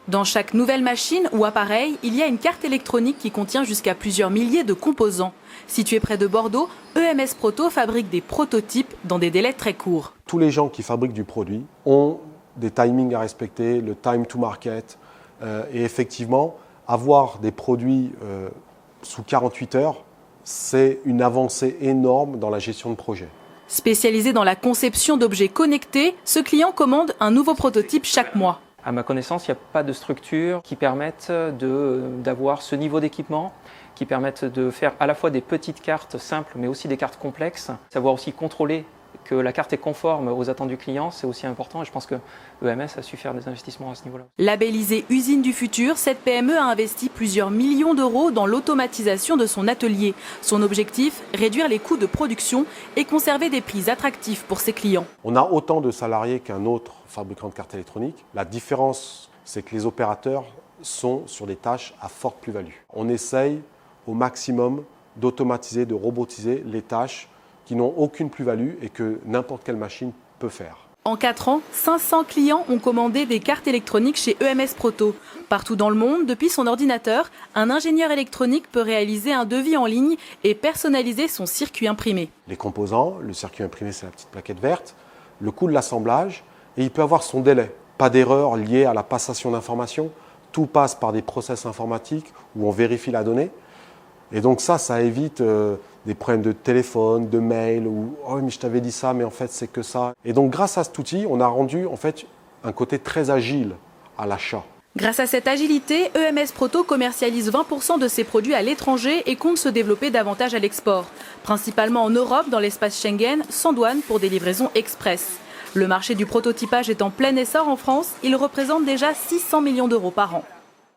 Dans chaque nouvelle machine ou appareil, il y a une carte électronique qui contient jusqu'à plusieurs milliers de composants. Situé près de Bordeaux, EMS Proto fabrique des prototypes dans des délais très courts. Tous les gens qui fabriquent du produit ont des timings à respecter, le time to market. Et effectivement, avoir des produits sous 48 heures, c'est une avancée énorme dans la gestion de projet. Spécialisé dans la conception d'objets connectés, ce client commande un nouveau prototype chaque mois. À ma connaissance, il n'y a pas de structure qui permette d'avoir ce niveau d'équipement, qui permettent de faire à la fois des petites cartes simples, mais aussi des cartes complexes. Savoir aussi contrôler que la carte est conforme aux attentes du client, c'est aussi important et je pense que EMS a su faire des investissements à ce niveau-là. Labellisée usine du futur, cette PME a investi plusieurs millions d'euros dans l'automatisation de son atelier. Son objectif, réduire les coûts de production et conserver des prix attractifs pour ses clients. On a autant de salariés qu'un autre fabricant de cartes électroniques. La différence, c'est que les opérateurs sont sur des tâches à forte plus-value. On essaye au maximum d'automatiser, de robotiser les tâches qui n'ont aucune plus-value et que n'importe quelle machine peut faire. En 4 ans, 500 clients ont commandé des cartes électroniques chez EMS Proto. Partout dans le monde, depuis son ordinateur, un ingénieur électronique peut réaliser un devis en ligne et personnaliser son circuit imprimé. Les composants, le circuit imprimé, c'est la petite plaquette verte, le coût de l'assemblage, et il peut avoir son délai. Pas d'erreur liée à la passation d'informations. Tout passe par des process informatiques où on vérifie la donnée. Et donc ça évite des problèmes de téléphone, de mail, ou « Oh, mais je t'avais dit ça, mais en fait, c'est que ça ». Et donc, grâce à cet outil, on a rendu en fait un côté très agile à l'achat. Grâce à cette agilité, EMS Proto commercialise 20% de ses produits à l'étranger et compte se développer davantage à l'export. Principalement en Europe, dans l'espace Schengen, sans douane pour des livraisons express. Le marché du prototypage est en plein essor en France, il représente déjà 600 millions d'euros par an.